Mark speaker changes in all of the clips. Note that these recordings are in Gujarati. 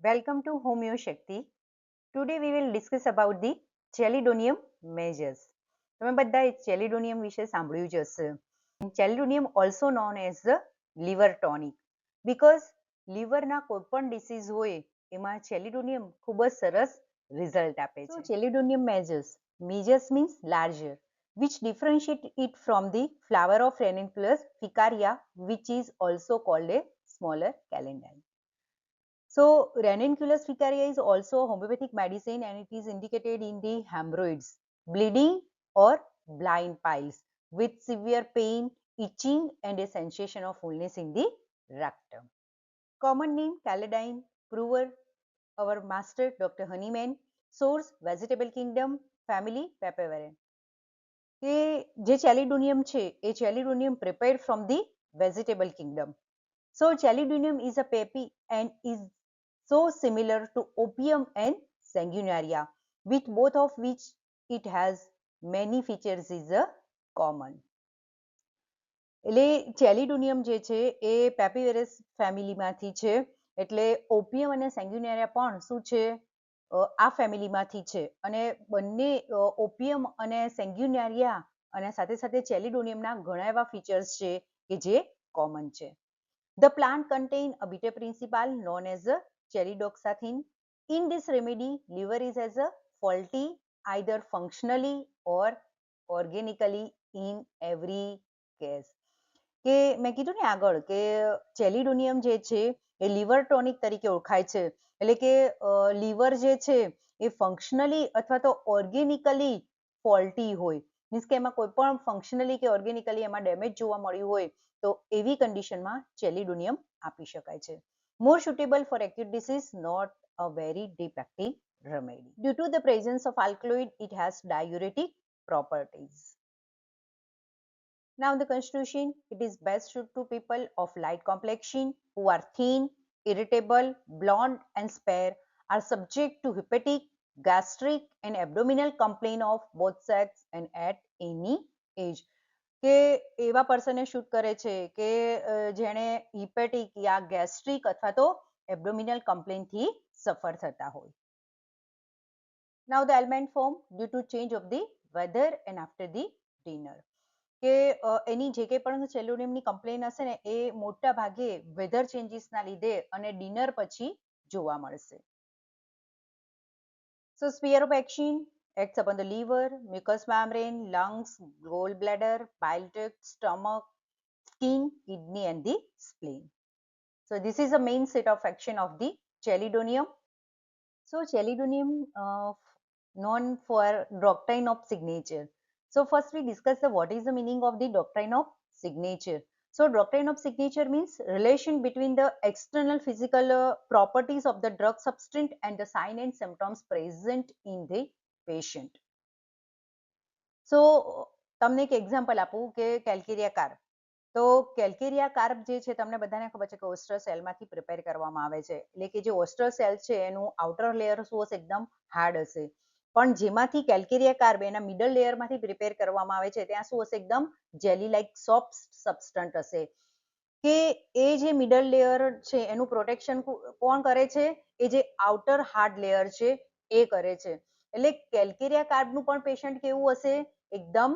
Speaker 1: Welcome to Homeo Shakti. Today we will discuss about the chelidonium measures. તમે બધા chelidonium વિશે સાંભળ્યું જ હશે. Chelidonium also known as the liver tonic because લીવરના કોઈ પણ ડિસીઝ હોય એમાં chelidonium ખૂબ જ સરસ રિઝલ્ટ આપે છે. Chelidonium measures. Measures means larger, which differentiate it from the flower of Ranunculus ficaria, which is also called a smaller calendine. So Ranunculus ficaria is also a homeopathic medicine and it is indicated in the hemorrhoids, bleeding or blind piles with severe pain, itching and a sensation of fullness in the rectum. Common name Calendine, prover our master Dr. Honeyman, source vegetable kingdom, family Papaver. કે જે chelidonium છે એ chelidonium prepared from the vegetable kingdom. So chelidonium is a peppy and is so similar to opium and sanguinaria, with both of which it has many features is a common. એટલે chelidonium જે છે એ પેપીવેરસ ફેમિલીમાંથી છે, એટલે ઓપિયમ અને સેંગ્યુનેરિયા પણ શું છે આ ફેમિલીમાંથી છે, અને બંને ઓપિયમ અને સેંગ્યુનેરિયા અને સાથે સાથે chelidoniumના ઘણા એવા ફીચર્સ છે કે જે કોમન છે. The plant contain a bitter principle known as a chelidoxanthin. In this remedy, liver is as a faulty either functionally or organically in every case. કે મેં કીધું ને આગળ કે chelidonium જે છે એ liver tonic તરીકે ઓળખાય છે, એટલે કે liver જે છે એ functionally અથવા તો organically faulty હોય, મીન્સ કે એમાં કોઈ પણ functionally કે organically એમાં ડેમેજ જોવા મળ્યું હોય તો એવી કન્ડિશનમાં chelidonium આપી શકાય છે. More suitable for acute disease, not a very deep acting remedy. Due to the presence of alkaloid, it has diuretic properties. Now the constitution, it is best suited to people of light complexion who are thin, irritable, blonde and spare, are subject to hepatic, gastric and abdominal complaint of both sex and at any age. કે એવા પર્સનને શૂટ કરે છે કે જેણે હિપેટિક યા ગેસ્ટ્રિક અથવા તો એબ્ડોમિનલ કમ્પ્લેન્ટથી સફર થતા હોય. Now the ailment form due to change of the weather and after the dinner. કે એની જે કંઈ પણ chelidoniumની કમ્પ્લેન હશે ને એ મોટા ભાગે વેધર ચેન્જીસના લીધે અને ડિનર પછી જોવા મળશે. So sphere of action acts upon the liver, mucous membrane, lungs, gallbladder, bile duct, stomach, skin, kidney and the spleen. So this is the main set of action of the chelidonium. So chelidonium known for doctrine of signature. So first we discuss what is the meaning of the doctrine of signature. So doctrine of signature means relation between the external physical properties of the drug substance and the sign and symptoms present in the patient. So તમને એક એક્ઝામ્પલ આપું કે કેલ્કેરિયા કાર્બ. તો કેલ્કેરિયા કાર્બ જે છે તમને બધાને ખબર છે કે ઓસ્ટર સેલમાંથી પ્રિપેર કરવામાં આવે છે, એટલે કે જે ઓસ્ટર સેલ છે એનું આઉટર લેયર શું હશે, એકદમ હાર્ડ હશે, પણ જેમાંથી કેલ્કેરિયા કાર્બ એના મિડલ લેયરમાંથી પ્રિપેર કરવામાં આવે છે ત્યાં શું હશે, એકદમ જેલી લાઈક સોફ્ટ સબસ્ટન્ટ હશે. કે એ જે મિડલ લેયર છે એનું પ્રોટેક્શન કોણ કરે છે, એ જે આઉટર હાર્ડ લેયર છે એ કરે છે. એટલે કેલ્કેરિયા કાર્બનું પણ પેશન્ટ કેવું હશે, એકદમ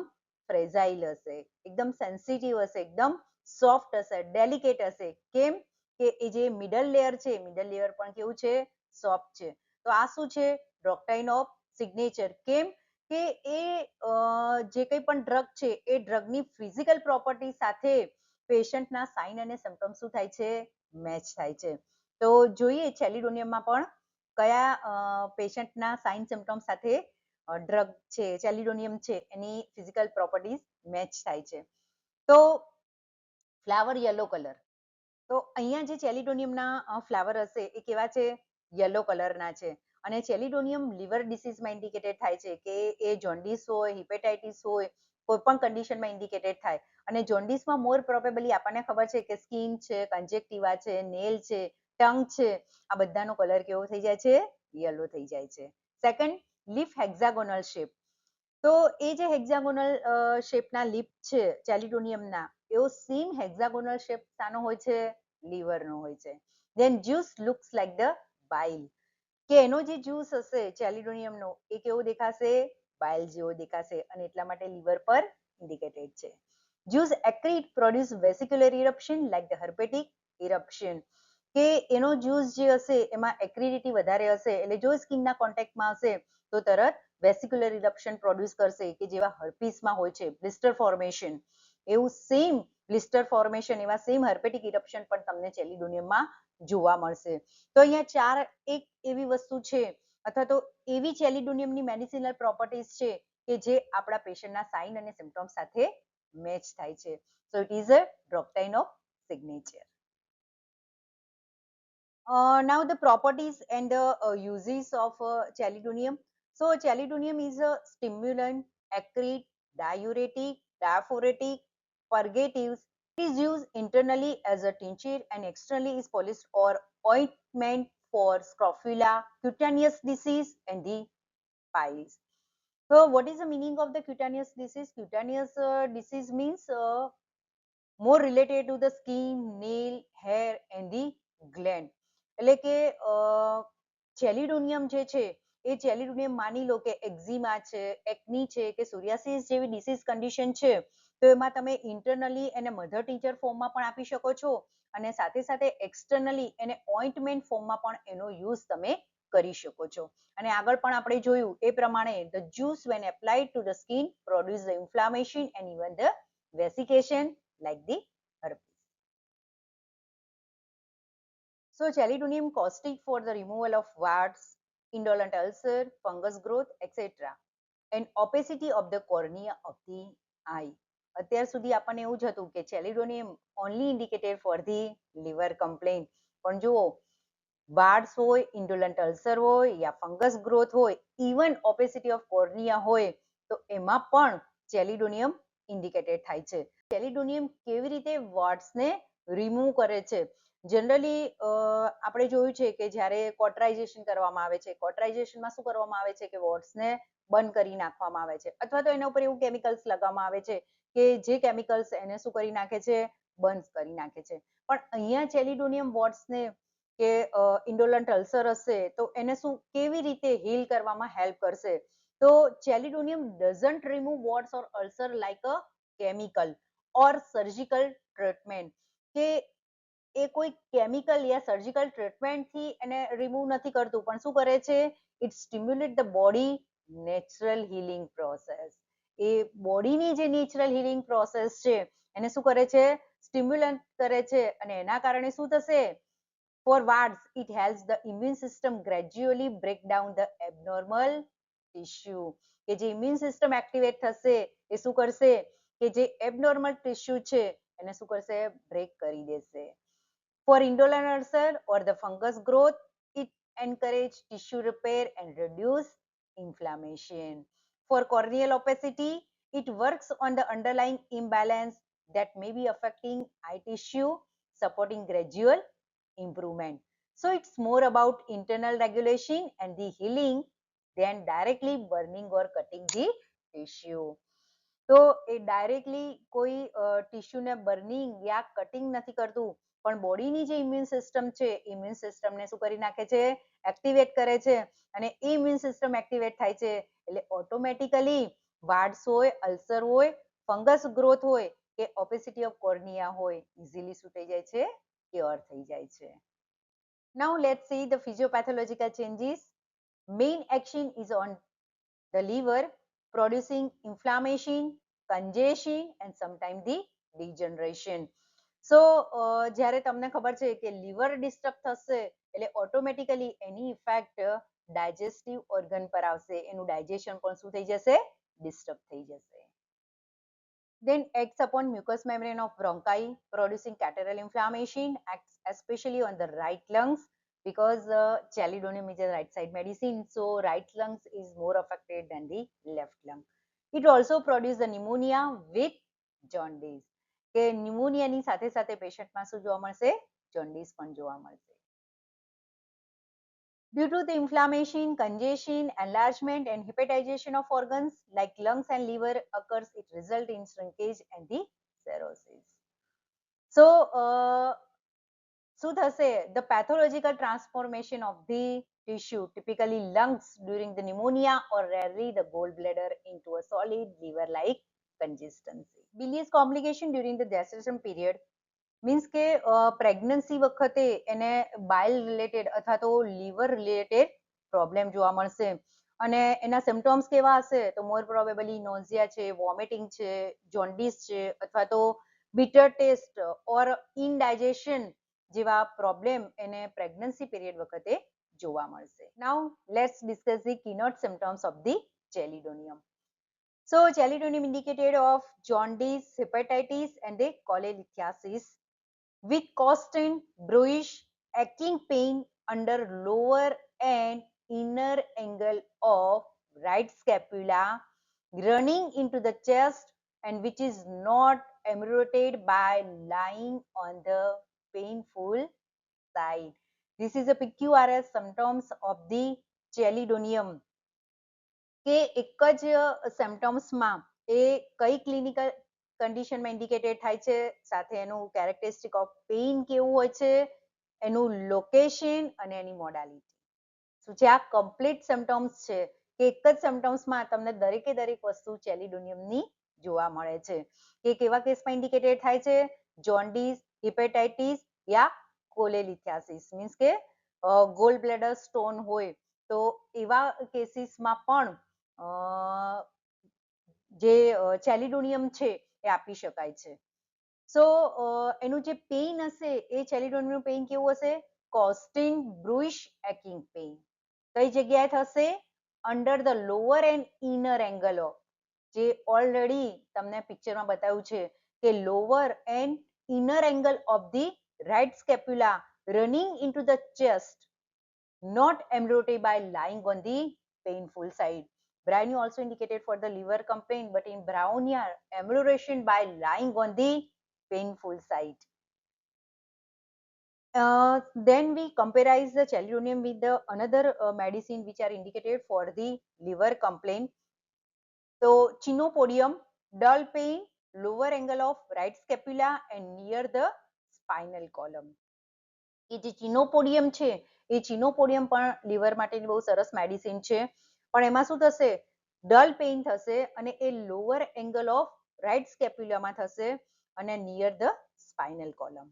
Speaker 1: ફ્રેજાઇલ હશે, એકદમ સેન્સિટિવ હશે, એકદમ સોફ્ટ હશે, ડેલિકેટ હશે. કેમ કે એ જે મિડલ લેયર છે, મિડલ લેયર પણ કેવું છે, સોફ્ટ છે. તો આ શું છે, ડોક્ટ્રાઇન ઓફ સિગ્નેચર. કેમ કે એ જે કંઈ પણ ડ્રગ છે એ ડ્રગની ફિઝિકલ પ્રોપર્ટી સાથે પેશન્ટના સાઇન અને સિમ્પટમ શું થાય છે, મેચ થાય છે. તો જોઈએ chelidoniumમાં પણ કયા પેશન્ટના સાઇન સિમ્પટમ સાથે ડ્રગ છે chelidonium છે એની ફિઝિકલ પ્રોપર્ટીઝ મેચ થાય છે. તો ફ્લાવર યલો કલર, તો અહીંયા જે chelidoniumના ફ્લાવર હશે એ કેવા છે, યલો કલરના છે. અને chelidonium liver diseaseમાં ઇન્ડિકેટેડ થાય છે કે એ જોન્ડિસ હોય, હિપેટાઇટિસ હોય, કોઈ પણ કન્ડિશનમાં ઇન્ડિકેટેડ થાય. અને જોન્ડિસમાં મોર પ્રોબેબલી આપણને ખબર છે કે સ્કિન છે, કંજેક્ટિવા છે, નેલ છે, ટંગ છે, આ બધાનો કલર કેવો થઈ જાય છે, યલો થઈ જાય છે. Second, leaf hexagonal shape. તો એ જે હેક્ઝાગોનલ શેપના લીફ છે chelidoniumના, એવો સેમ હેક્ઝાગોનલ શેપ શાનો હોય છે, લીવરનો હોય છે. Then juice looks like the બાઇલ, કે એનો જે જ્યુસ હશે ચેલિડોનિયમનો એ કેવો દેખાશે, બાઇલ જેવો દેખાશે, અને એટલા માટે લીવર પર ઇન્ડિકેટેડ છે. જ્યુસ એક્રીટ પ્રોડ્યુસ વેસિક્યુલર ઇરપ્શન લાઈક ધ હર્પેટિક ઇરપ્શન, કે એનો જ્યુસ જે હશે એમાં એક્રિડિટી વધારે હશે, એટલે જો સ્કિનના કોન્ટેક્ટમાં હશે તો તરત વેસિક્યુલર ઇરપ્શન પ્રોડ્યુસ કરશે, કે જેવા હર્પીસમાં હોય છે બ્લિસ્ટર ફોર્મેશન, એવું સેમ બ્લિસ્ટર ફોર્મેશન, એવા સેમ હર્પેટિક ઇરપ્શન પણ તમને ચેલિડોનિયમમાં જોવા મળશે. તો અહીંયા ચાર એક એવી વસ્તુ છે અથવા તો એવી ચેલિડોનિયમની મેડિસિનલ પ્રોપર્ટીઝ છે કે જે આપણા પેશન્ટના સાઇન અને સિમ્પટોમ સાથે મેચ થાય છે. સો ઇટ ઇઝ અ ડ્રોપટાઇન of signature. Now the properties and the uses of chelidonium. So chelidonium is a stimulant, acrid, diuretic, diaphoretic, purgatives. It is used internally as a tincture and externally is polished or ointment for scrofula, cutaneous disease and the piles. So what is the meaning of the cutaneous disease? Cutaneous disease means more related to the skin, nail, hair and the gland. એટલે કે ચેલિડોનિયમ જે છે એ ચેલિડોનિયમ માની લો કે એક્ઝિમા છે, એકની છે કે સોરિયાસિસ જેવી ડિસીઝ કન્ડિશન છે, તો એમાં તમે ઇન્ટરનલી એને મધર ટીચર ફોર્મમાં પણ આપી શકો છો અને સાથે સાથે એક્સટર્નલી એને ઓઇન્ટમેન્ટ ફોર્મમાં પણ એનો યુઝ તમે કરી શકો છો. અને આગળ પણ આપણે જોયું એ પ્રમાણે the juice when applied to the skin produce the inflammation and even the vesication like the herpes. So chelidonium caustic for the removal of warts, indolent ulcer, fungus growth, etc. and opacity of the cornea of the eye. અત્યાર સુધી આપણને એવું જ હતું કે chelidonium only indicated for the liver complaint, પણ જુઓ વાર્ડ્સ હોય, ઇન્ડોલન્ટ અલ્સર હોય યા ફંગસ ગ્રોથ હોય, ઇવન ઓપેસિટી ઓફ કોર્નિયા હોય, તો એમાં પણ ચેલિડોનિયમ ઇન્ડિકેટેડ થાય છે. ચેલિડોનિયમ કેવી રીતે વોર્ડ્સને રિમૂવ કરે છે? જનરલી આપણે જોયું છે કે જ્યારે કોટરાઇઝેશન કરવામાં આવે છે, કોટરાઇઝેશનમાં શું કરવામાં આવે છે કે વોર્ડ્સને બંધ કરી નાખવામાં આવે છે, અથવા તો એના ઉપર એવું કેમિકલ્સ લગાવવામાં આવે છે કે જે કેમિકલ્સ એને શું કરી નાખે છે, બંધ કરી નાખે છે. પણ અહીંયા ચેલિડોનિયમ વોર્ડ્સને કે ઇન્ડોલન્ટ અલ્સર હશે તો એને શું કેવી રીતે હીલ કરવામાં હેલ્પ કરશે? તો chelidonium doesn't remove warts or ulcer like a chemical or surgical treatment, કે એ કોઈ કેમિકલ યા સર્જિકલ ટ્રીટમેન્ટથી એને રિમૂવ નથી કરતું, પણ શું કરે છે? It stimulate the body natural healing process. એ બોડીની જે નેચરલ હીલિંગ પ્રોસેસ છે એને શું કરે છે? સ્ટિમ્યુલન્ટ કરે છે, અને એના કારણે શું થશે? For wards, it helps the immune system gradually break down the abnormal tissue. કે જે immune system activate થશે એ શું કરશે? કે જે abnormal tissue છે એને શું કરશે? બ્રેક કરી દેશે. For indolent ulcer or the fungus growth, it encourage tissue repair and reduce inflammation. For corneal opacity, it works on the underlying imbalance that may be affecting eye tissue, supporting gradual improvement. So it's more about internal regulation and the healing than directly burning or cutting the tissue. તો એ ડાયરેક્ટલી કોઈ ટીશ્યુને બર્નિંગ યા કટિંગ નથી કરતું, પણ બોડીની જે ઇમ્યુન સિસ્ટમ છે ઇમ્યુન સિસ્ટમને શું કરી નાખે છે? એક્ટિવેટ કરે છે, અને એ ઇમ્યુન સિસ્ટમ એક્ટિવેટ થાય છે એટલે ઓટોમેટિકલી વાર્ડ્સ હોય, અલ્સર હોય, ફંગસ ગ્રોથ હોય કે ઓપેસિટી ઓફ કોર્નિયા હોય, ઇઝીલી શું થઈ જાય છે? ક્યોર થઈ જાય છે. Now let's see the physiopathological changes. Main action is on the liver, producing inflammation, congestion and sometimes the degeneration. So જ્યારે તમને ખબર છે કે liver disturb થશે એટલે ઓટોમેટિકલી એની ઇફેક્ટ ડાયજેસ્ટિવ ઓર્ગન પર આવશે, એનું ડાયજેશન પણ શું થઈ જશે? ડિસ્ટર્બ થઈ જશે. Then acts upon mucous membrane of bronchi, producing catarrhal inflammation, acts especially on the right lungs because chelidonium is a right side medicine, so right lungs is more affected than the left lung. It also produces the pneumonia with jaundice, કે ન્યુમોનિયાની સાથે સાથે પેશન્ટમાં શું જોવા મળશે? જોન્ડિસ પણ જોવા મળશે. Due to the inflammation, congestion, enlargement and hepatization of organs like lungs and liver occurs, it results in shrinkage and the cirrhosis. So શું થશે? The pathological transformation of the tissue, typically lungs during the pneumonia, or rarely the gallbladder, into a solid liver-like consistency. Bilious complication during the gestation period means કે પ્રેગ્નન્સી વખતે એને બાઇલ રિલેટેડ અથવા તો લીવર રિલેટેડ પ્રોબ્લેમ જોવા મળશે અને એના સિમ્ટમ્સ કેવા હશે? તો મોર પ્રોબેબલી નોઝિયા છે, વોમિટિંગ છે, જોન્ડિસ છે, અથવા તો bitter taste ઓર ઇનડાઇજેશન જેવા પ્રોબ્લેમ એને પ્રેગ્નન્સી પીરિયડ વખતે જોવા મળશે. Now let's discuss the keynote symptoms of the chelidonium. So chelidonium indicated of jaundice, hepatitis and the cholelithiasis with constant bluish aching pain under lower and inner angle of right scapula running into the chest and which is not ameliorated by lying on the painful side. This is a PQRS symptoms of the chelidonium. કે એક જ સિમ્ટમ્સમાં એ કઈ ક્લિનિકલ કન્ડિશનમાં ઇન્ડિકેટેડ થાય છે, સાથે એનું કેરેક્ટરિસ્ટિક ઓફ પેઇન કેવું હોય છે, એનું લોકેશન અને એની મોડાલિટી. શું છે? આ કમ્પ્લીટ સિમ્ટમ્સ છે કે એક જ સિમ્ટમ્સમાં તમને દરેકે દરેક વસ્તુ ચેલિડોનિયમની જોવા મળે છે. કે કેવા કેસમાં ઇન્ડિકેટેડ થાય છે? જોન્ડિસ, હિપેટાઇટિસ યા કોલેલિથિયાસિસ મીન્સ કે ગોલ બ્લેડર સ્ટોન હોય તો એવા કેસીસમાં પણ જે ચેલિડોનિયમ છે એ આપી શકાય છે. સો એનું જે પેઇન હશે એ ચેલિડોનિયમનું પેઇન કેવું હશે? Constant bruised aching pain. કઈ જગ્યાએ થશે? Under the lower and inner angle of, જે ઓલરેડી તમને પિક્ચરમાં બતાવ્યું છે કે lower and inner angle of the right scapula running into the chest, not ameliorated by lying on the painful side. Brownie also indicated for the liver complaint, but in Brownia, amelioration by lying on the painful side. Then we comparize the chelidonium with the another medicine which are indicated for the liver complaint. So chenopodium, dull pain, lower angle of right scapula and near the spinal column. એ જે ચિનોપોડિયમ છે એ ચિનોપોડિયમ પણ લીવર માટેની બહુ સરસ મેડિસિન છે, પણ એમાં શું થશે? ડલ પેઇન થશે અને એ લોઅર એંગલ ઓફ રાઇટ સ્કેપ્યુલામાં થશે અને near the spinal column.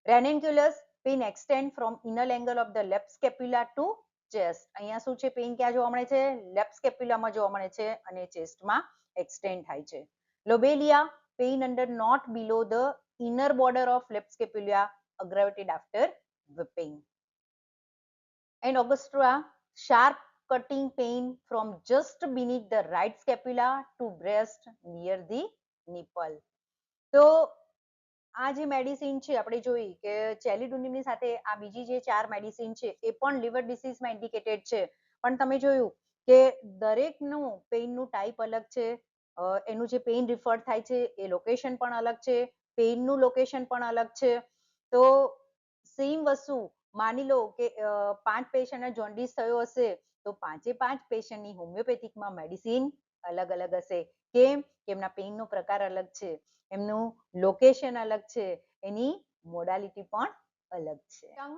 Speaker 1: Ranunculus pain extend from inner angle of the left scapula to chest. અહીંયા શું છે? પેઇન ક્યાં જોવા મળે છે? લેફ્ટ સ્કેપ્યુલામાં જોવા મળે છે અને ચેસ્ટમાં એક્સટેન્ડ થાય છે. Lobelia pain under not below the inner border of left scapula aggravated after whipping. And Angostura, sharp cutting pain from just beneath the right scapula to breast near the nipple. તો આ જે મેડિસિન છે આપણે જોઈ કે ચેલિડોનિયમની સાથે આ બીજી જે 4 મેડિસિન છે એ પણ લિવર ડિસીઝમાં ઇન્ડિકેટેડ છે, પણ તમે જોયું કે દરેકનું પેઇનનું ટાઈપ અલગ છે, એનું જે પેઇન રિફર થાય છે એ લોકેશન પણ અલગ છે, પેઇનનું લોકેશન પણ અલગ છે. તો સેમ વસ્તુ માની લો કે 5 પેશન્ટને જોન્ડિસ થયો હશે તો 5 પેશન્ટની હોમિયોપેથિકમાં મેડિસિન અલગ અલગ હશે. કેમ? કે એમના પેઇનનો પ્રકાર અલગ છે, એમનું લોકેશન અલગ છે, એની મોડાલિટી પણ અલગ છે. Tongue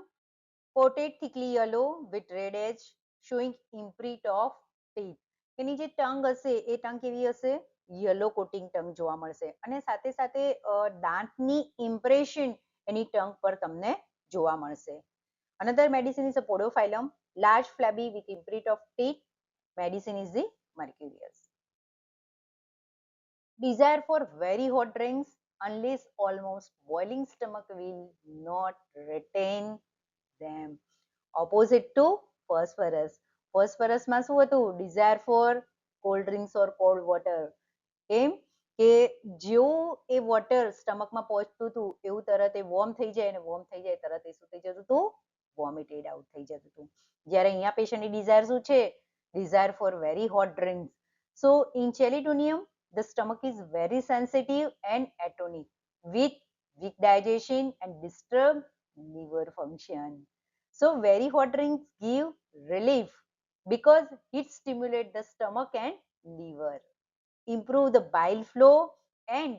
Speaker 1: coated thickly yellow with red edge showing imprint of teeth. એની જે ટંગ હશે એ ટંગ કેવી હશે? યલો કોટિંગ ટંગ જોવા મળશે અને સાથે સાથે દાંતની ઇમ્પ્રેશન એની ટંગ પર તમને જોવા મળશે. Another medicine is a podophyllum, large flabby with imprint of teeth. Medicine is the mercurius. Desire for very hot drinks unless almost boiling stomach will not retain them. Opposite to phosphorus. Phosphorus માં શું હતું? Desire for cold drinks or cold water. કેમ? કે જેવું એ વોટર સ્ટમકમાં પહોંચતું હતું એવું તરત એ વોર્મ થઈ જાય અને વોર્મ થઈ જાય તરત એ શું થઈ જતું હતું? વોમિટેડ આઉટ થઈ જતું હતું. જ્યારે અહીંયા પેશન્ટની ડિઝાયર શું છે? Desire for very hot drinks. So in chelidonium the stomach is very sensitive and atonic with weak digestion and disturbed liver function. So very hot drinks give relief because it stimulates the stomach and liver, improve the bile flow and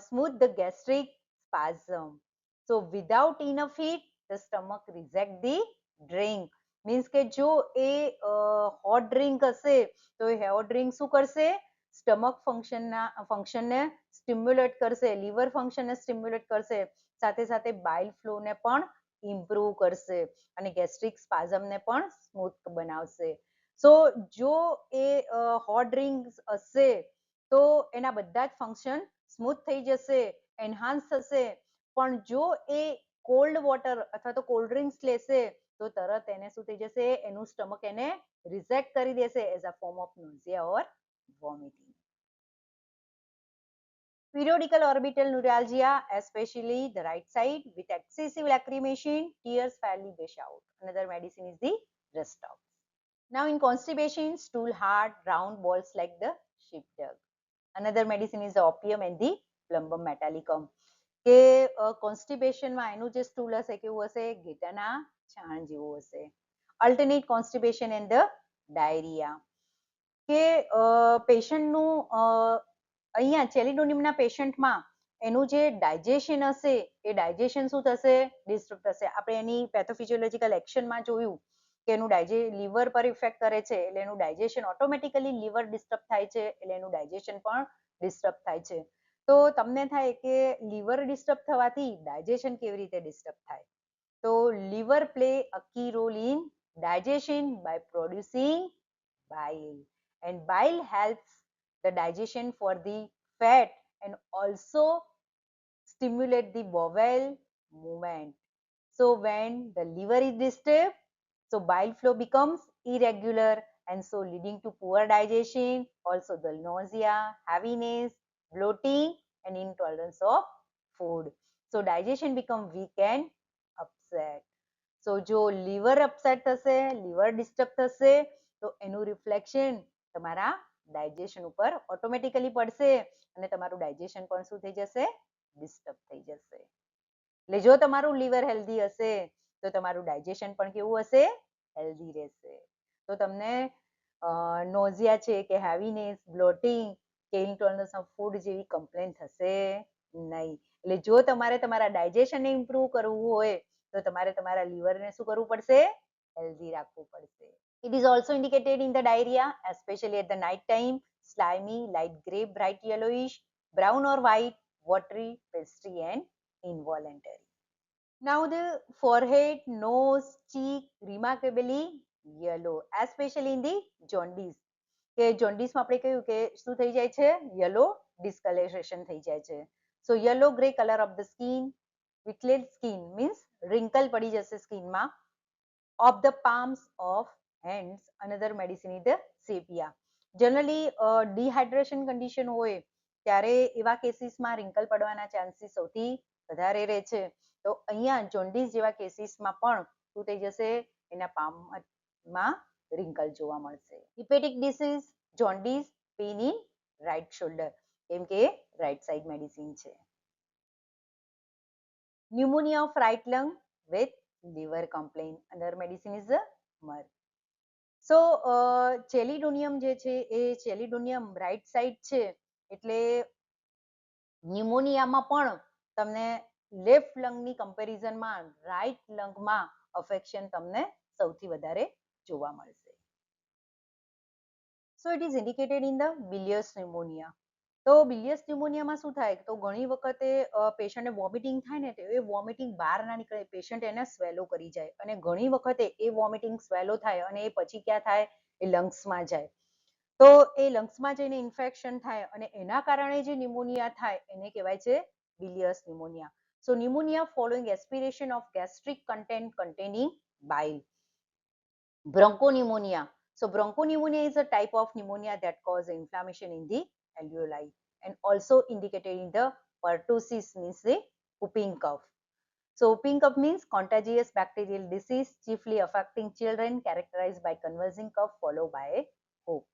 Speaker 1: smooth the gastric spasm. So without enough heat, the stomach reject the drink. Means કે જો એ હોટ ડ્રિંક હશે તો એ હોટ ડ્રિંક શું કરશે, સ્ટમક ફંક્શનને સ્ટિમ્યુલેટ કરશે, લીવર ફંક્શનને સ્ટિમ્યુલેટ કરશે, સાથે સાથે બાઇલ ફ્લોને પણ ઇમ્પ્રુવ કરશે અને ગેસ્ટ્રિક સ્પાઝમને પણ સ્મૂથ બનાવશે. સો જો એ હોટ ડ્રિંક હશે તો એના બધા જ ફંક્શન સ્મૂથ થઈ જશે, એન્હાન્સ થશે. પણ જો એ કોલ્ડ વોટર અથવા તો કોલ્ડ ડ્રિંક્સ લેશે તો તરત એને શું થઈ જશે, એનું સ્ટમક એને રિજેક્ટ કરી દેશે as a form of nausea or vomiting. Periodical orbital neuralgia, especially the right side with excessive lacrimation, tears fairly gush out. Another medicine is the Restox. Now in constipation, stool hard, round balls like the sheepdog. Another medicine is the opium and the plumbum metallicum. કે કોન્સ્ટિપેશનમાં એનું જે સ્ટૂલ હશે કેવું હશે, ઘેટાના છાણ જેવું હશે. Alternate constipation and the diarrhoea, કે પેશન્ટનું અહીંયા ચેલિડોનિયમના પેશન્ટમાં એનું જે ડાયજેશન હશે એ ડાયજેશન શું થશે, ડિસ્ટર્બ થશે. આપણે એની પેથોફિઝિયોલોજીકલ એક્શનમાં જોયું કે એનું લીવર પર ઇફેક્ટ કરે છે એટલે એનું ડાયજેશન ઓટોમેટિકલી લીવર ડિસ્ટર્બ થાય છે એટલે એનું ડાયજેશન પણ ડિસ્ટર્બ થાય છે. તો તમને થાય કે લીવર ડિસ્ટર્બ થવાથી ડાયજેશન કેવી રીતે ડિસ્ટર્બ થાય, તો liver play a key role in digestion by producing bile, and bile helps the digestion for the fat and also stimulate the bowel movement. So when the liver is disturbed, so bile flow becomes irregular and so leading to poor digestion, also the nausea, heaviness, bloating and intolerance of food. So digestion become weak and upset. So જો liver upset થશે, liver disturb થશે તો એનું reflection તમારા digestion ઉપર automatically પડશે અને તમારું digestion પણ શું થઈ જશે, disturb થઈ જશે. એટલે જો તમારું liver healthy હશે તો તમારું digestion પણ કેવું હશે, healthy રહેશે. તો તમને nausea છે કે heaviness, bloating કે intolerance of food જેવી complaint થશે નહીં. એટલે જો તમારે તમારા digestion ને improve કરવું હોય તો તમારે તમારા લીવરને શું કરવું પડશે, હેલ્ધી રાખવું પડશે. It is also indicated in the diarrhea, especially at the night time, slimy, light gray, bright yellowish, brown or white, watery, pasty and involuntary. Now the forehead, nose, cheek remarkably yellow, especially in the jaundice. કે જોન્ડિસમાં આપણે કહ્યું કે શું થઈ જાય છે, યલો ડિસ્કલરેશન થઈ જાય છે. So yellow grey colour of the skin, wrinkled skin means wrinkle પડી જશે સ્કિનમાં, of the palms of hands. Another medicine is the sepia. Generally dehydration condition હોય ત્યારે એવા કેસીસમાં wrinkle પડવાના ચાન્સીસ સૌથી વધારે રહે છે. તો અહીંયા જોન્ડિસ જેવા કેસીસમાં પણ શું થઈ જશે, એના પામમાં wrinkle જોવા મળશે. Hepatic disease, jaundice, pain in right shoulder, કેમ કે right side medicine છે. Pneumonia of right lung with liver complaint. Another medicine is the MERV. So ચેલિડોનિયમ જે છે એ ચેલિડોનિયમ રાઈટ સાઈડ છે એટલે ન્યુમોનિયામાં પણ તમને લેફ્ટ લંગની કમ્પેરિઝનમાં રાઈટ લંગમાં અફેક્શન તમને સૌથી વધારે જોવા મળશે. So it is indicated in the bilious pneumonia. તો બિલિયસ ન્યુમોનિયામાં શું થાય, તો ઘણી વખતે પેશન્ટને વોમિટિંગ થાય ને તો એ વોમિટિંગ બહાર ના નીકળે, પેશન્ટ એને સ્વેલો કરી જાય અને ઘણી વખતે એ વોમિટિંગ સ્વેલો થાય અને એ પછી ક્યાં થાય, એ લંગ્સમાં જાય. તો એ લંગ્સમાં જઈને ઇન્ફેક્શન થાય અને એના કારણે જે ન્યુમોનિયા થાય એને કહેવાય છે bilious pneumonia. So pneumonia following aspiration of gastric content containing bile. Bronchopneumonia. So bronchopneumonia is a type of pneumonia that causes inflammation in the alveoli and also indicated in the pertussis, means the whooping cough. So whooping cough means contagious bacterial disease chiefly affecting children, characterized by convulsing cough followed by a whoop.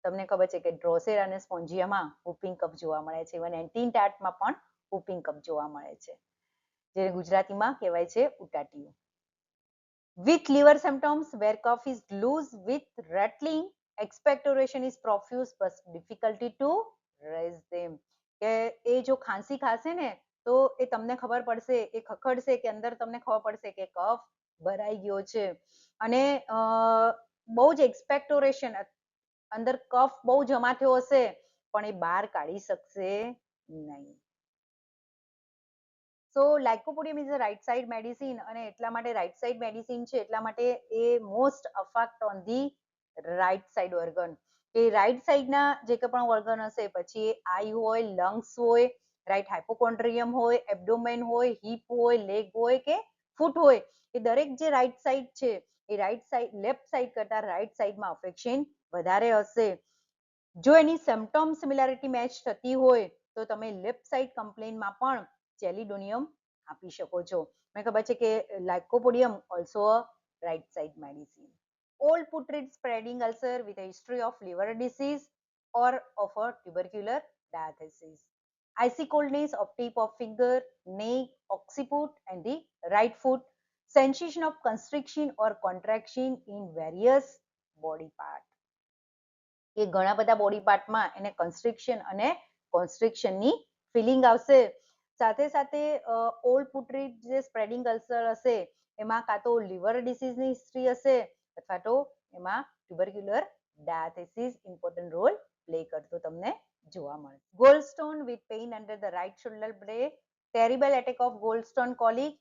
Speaker 1: તમને ખબર છે કે ડ્રોસેરા અને સ્પોન્જિયામાં whooping cough જોવા મળે છે, ઇવન એન્ટીટાટમાં પણ whooping cough જોવા મળે છે, જે ગુજરાતીમાં કહેવાય છે ઉટાટિયું. With liver symptoms where cough is loose with rattling, expectoration is profuse but difficulty to raise them. કે એ જો ખાંસી ખાશે ને તો એ તમને ખબર પડશે, એ ખખડશે કે અંદર તમને ખબર પડશે કે કફ ભરાઈ ગયો છે. અને બહુ જ એક્સપેક્ટોરેશન, અંદર કફ બહુ જમા થયો હશે પણ એ બહાર કાઢી શકશે નહીં. So lycopodium is a right side medicine, અને એટલા માટે રાઇટ સાઇડ મેડિસિન છે એટલા માટે એ most affect on the right side organ. કે રાઇટ સાઇડના જે કંઈ પણ ઓર્ગન હશે, પછી આઈ હોય, લંગ્સ હોય, રાઇટ હાઇપોકોન્ડ્રિયમ હોય, એબ્ડોમેન હોય, હિપ હોય, લેગ હોય કે ફૂટ હોય, એ દરેક જે રાઇટ સાઇડ છે એ રાઇટ સાઇડ લેફ્ટ સાઇડ કરતા રાઇટ સાઇડમાં અફેક્શન વધારે હશે. જો એની સિમ્પટમ સિમિલારિટી મેચ થતી હોય તો તમે લેફ્ટ સાઇડ કમ્પ્લેનમાં પણ ચેલિડોનિયમ આપી શકો છો. મને ખબર છે કે lycopodium also a right side medicine. All putrid spreading ulcer with a history of liver disease or of a tubercular diathesis. Icy coldness of tip of finger, neck, occiput and the right foot. Sensation of constriction or contraction in various body part. કે ઘણા બધા બોડી પાર્ટમાં એને કન્સ્ટ્રિક્શન અને કોન્સ્ટ્રિક્શનની ફિલિંગ આવશે. સાથે સાથે ઓલ પુટ્રીડ જે સ્પ્રેડિંગ અલ્સર હશે એમાં કાં તો લીવર ડિસીઝની હિસ્ટ્રી હશે અથવા તો એમાં tubercular diathesis important role play કરતો તમને જોવા મળે. Gallstone with pain under the right shoulder blade, terrible attack of gallstone colic.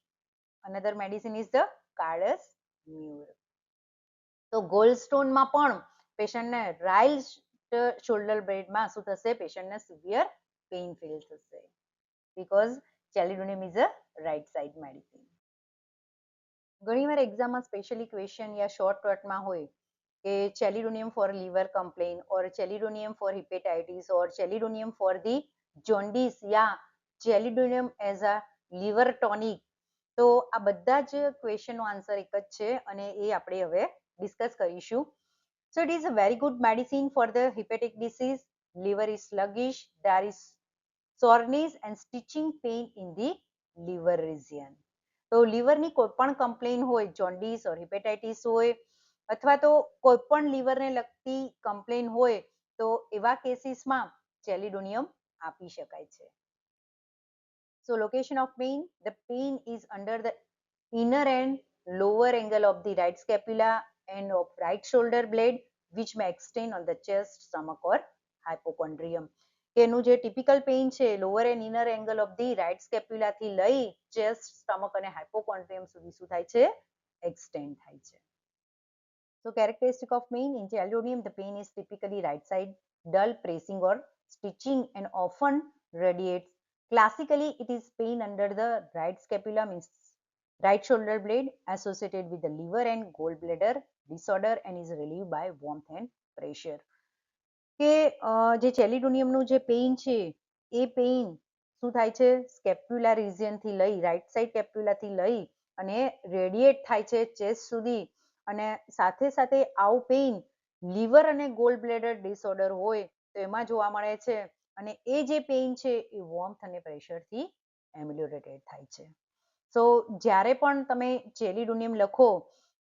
Speaker 1: Another medicine is the carduus mar. તો ગોલ્ડસ્ટોનમાં પણ પેશન્ટને રાઇટ શોલ્ડર બ્લેડમાં શું થશે, પેશન્ટને સિવિયર પેઇન ફીલ થશે because chelidonium is a right side medicine. ઘણીવાર એક્ઝામમાં સ્પેશિયલી ક્વેશ્ચન યા શોર્ટ કટમાં હોય કે chelidonium for liver complaint or chelidonium for hepatitis or chelidonium for the jaundice યા chelidonium as a liver tonic. તો આ બધા જ ક્વેશ્ચનનો આન્સર એક જ છે અને એ આપણે હવે ડિસ્કસ કરીશું. So it is a very good medicine for the hepatic disease. Liver is sluggish, there is soreness and stitching pain in the liver region. તો લીવરની કોઈ પણ કમ્પ્લેન હોય, જોન્ડિસ ઓર હિપેટાઇટિસ હોય અથવા તો કોઈ પણ લીવરને લગતી કમ્પ્લેન હોય તો એવા કેસીસમાં ચેલિડોનિયમ આપી શકાય છે. So location of pain, the pain is under the inner and lower angle of the right scapula and of right shoulder blade which may extend on the chest, stomach or hypochondrium. એનું જે ટિપિકલ પેઇન છે lower and inner angle of the right scapula થી લઈ ચેસ્ટ, સ્ટમક અને હાઇપોકોન્ડ્રિયમ સુધી શું થાય છે, એક્સટેન્ડ થાય છે. So characteristic of pain in chelidomium, the pain is typically right side, dull pressing or stitching and often radiates. Classically, it is pain under the right scapula, means right shoulder blade, associated with the liver and gallbladder disorder and is relieved by warmth and pressure. કે જે ચેલિડોનિયમનું જે પેઇન છે એ પેઇન શું થાય છે, સ્કેપ્યુલા રિજિયનથી લઈ રાઇટ સાઇડ સ્કેપ્યુલાથી લઈ અને રેડિએટ થાય છે ચેસ્ટ સુધી, અને સાથે સાથે આવું પેઇન લીવર અને ગોલ બ્લેડર ડિસઓર્ડર હોય તો એમાં જોવા મળે છે. અને એ જે પેઇન છે એ વોર્મથ અને પ્રેશરથી એમ્યુલેટેડ થાય છે. સો જ્યારે પણ તમે ચેલિડોનિયમ લખો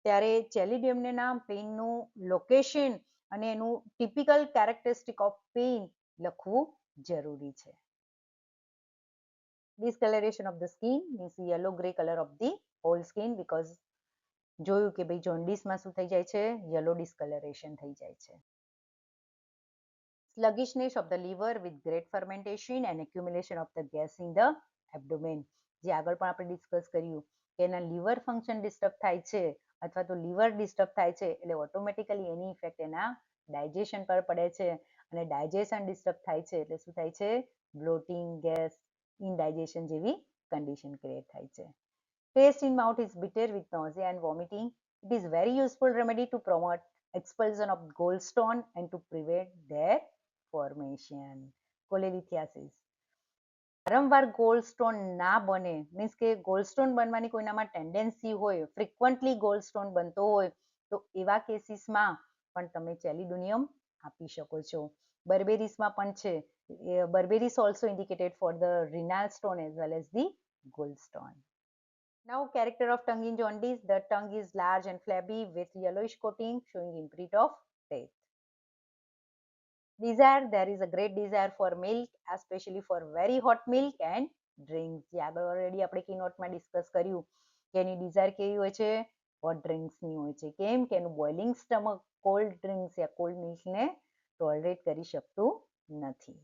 Speaker 1: ત્યારે ચેલિડોનિયમના પેઇનનું લોકેશન અને એનું ટિપિકલ કેરેક્ટરિસ્ટિક ઓફ પેઇન લખવું જરૂરી છે. Discoloration of the skin means yellow gray color of the whole skin because જોયું કે ભાઈ જોન્ડિસમાં શું થઈ જાય છે, યલો ડિસ્કલરેશન થઈ જાય છે. Sluggishness of the liver with great fermentation and accumulation of the gas in the abdomen. જે આગળ પણ આપણે ડિસ્કસ કર્યું કે એના લીવર ફંક્શન ડિસ્ટર્બ થાય છે અથવા તો લીવર ડિસ્ટર્બ થાય છે એટલે ઓટોમેટિકલી એની ઇફેક્ટ એના ડાયજેશન પર પડે છે અને ડાયજેશન ડિસ્ટર્બ થાય છે એટલે શું થાય છે, બ્લોટિંગ, ગેસ, ઇનડાયજેશન જેવી કન્ડિશન ક્રિએટ થાય છે. Taste in mouth is bitter with nausea and vomiting. It is very useful remedy to promote expulsion of gallstone and to prevent their formation. Cholelithiasis. વારંવાર ગોલ્ડસ્ટોન ના બને, મીન્સ કે ગોલ્ડસ્ટોન બનવાની કોઈનામાં ટેન્ડન્સી હોય, ફ્રિકવન્ટલી ગોલ્ડસ્ટોન બનતો હોય તો એવા કેસીસમાં પણ તમે ચેલિડોનિયમ આપી શકો છો. બર્બેરીસમાં પણ છે. Berberis also indicated for the renal stone as well as the gallstone. Now character of tongue in jaundice. The tongue is large and flabby with yellowish coating showing imprint of death. Desire, there is a great desire for milk, especially for very hot milk and drinks, જે આગળ ઓલરેડી આપણે કીનોટમાં ડિસ્કસ કર્યું કે એની ડિઝાયર કેવી હોય છે, હોટ ડ્રિંક્સની હોય છે. કેમ કે એનું બોઇલિંગ સ્ટમક કોલ્ડ ડ્રિંક્સ યા કોલ્ડ મિલ્કને ટોલરેટ કરી શકતું નથી.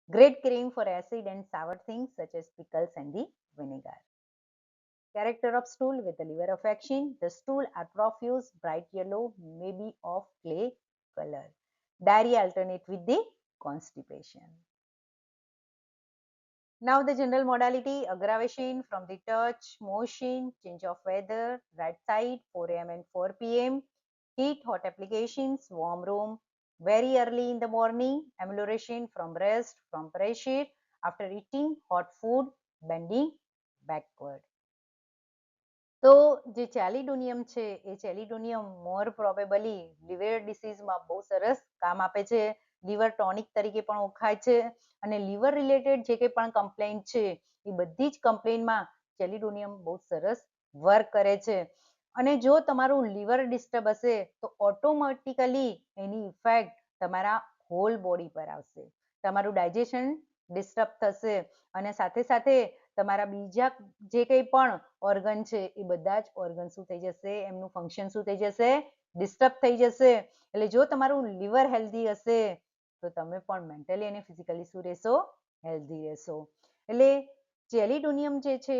Speaker 1: Great craving for acid and sour things such as pickles and the vinegar. Character of stool with the liver affection. The stool are profuse, bright yellow, maybe of clay color. Diarrhea alternate with the constipation. Now the general modality, aggravation from the touch, motion, change of weather, right side, 4 a.m. and 4 p.m. Heat, hot applications, warm room, very early in the morning, amelioration from rest, from pressure, after eating hot food, bending backward. તો જે ચેલિડોનિયમ છે એ ચેલિડોનિયમ મોર પ્રોબેબલી લિવર ડિસીઝમાં બહુ સરસ કામ આપે છે. લિવર ટોનિક તરીકે પણ ઓળખાય છે અને લિવર રિલેટેડ જે કંઈ પણ કમ્પ્લેન્ટ છે એ બધી જ કમ્પ્લેન્ટમાં ચેલિડોનિયમ બહુ સરસ વર્ક કરે છે. અને જો તમારું લિવર ડિસ્ટર્બ હશે તો ઓટોમેટિકલી એની ઇફેક્ટ તમારા હોલ બોડી પર આવશે. તમારું ડાયજેશન ડિસ્ટર્બ થશે અને સાથે સાથે તમારા બીજા જે કંઈ પણ ઓર્ગન છે એ બધા જ ઓર્ગન શું થઈ જશે, એમનું ફંક્શન શું થઈ જશે, ડિસ્ટર્બ થઈ જશે. એટલે જો તમારું લિવર હેલ્ધી હશે તો તમે પણ મેન્ટલી અને ફિઝિકલી શું રહેશો, હેલ્ધી રહેશો. એટલે ચેલિડોનિયમ જે છે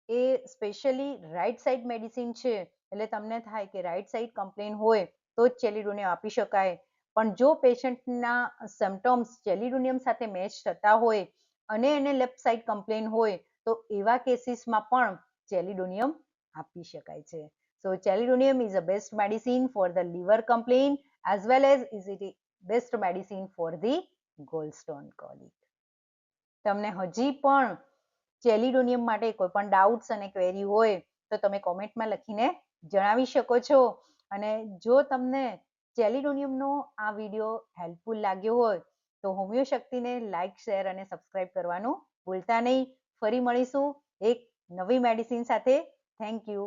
Speaker 1: એ સ્પેશિયલી રાઈટ સાઈડ મેડિસિન છે. એટલે તમને થાય કે રાઈટ સાઈડ કમ્પ્લેન હોય તો જ ચેલિડોનિયમ આપી શકાય. પણ જો પેશન્ટના સિમ્પટમ્સ ચેલિડોનિયમ સાથે મેચ થતા હોય અને એને લેફ્ટ સાઈડ કમ્પ્લેન હોય તો એવા કેસીસમાં પણ ચેલિડોનિયમ આપી શકાય છે. So chelidonium is the best medicine for the liver complaint as well as is it best medicine for the gallstone colic. તમને હજી પણ ચેલિડોનિયમ માટે કોઈ પણ ડાઉટ્સ અને ક્વેરી હોય તો તમે કોમેન્ટમાં લખીને જણાવી શકો છો. અને જો તમને ચેલિડોનિયમનો આ વિડીયો હેલ્પફુલ લાગ્યો હોય તો હોમિયો શક્તિને લાઈક, શેર અને સબસ્ક્રાઇબ કરવાનું ભૂલતા નહીં. ફરી મળીશું એક નવી મેડિસિન સાથે. Thank you.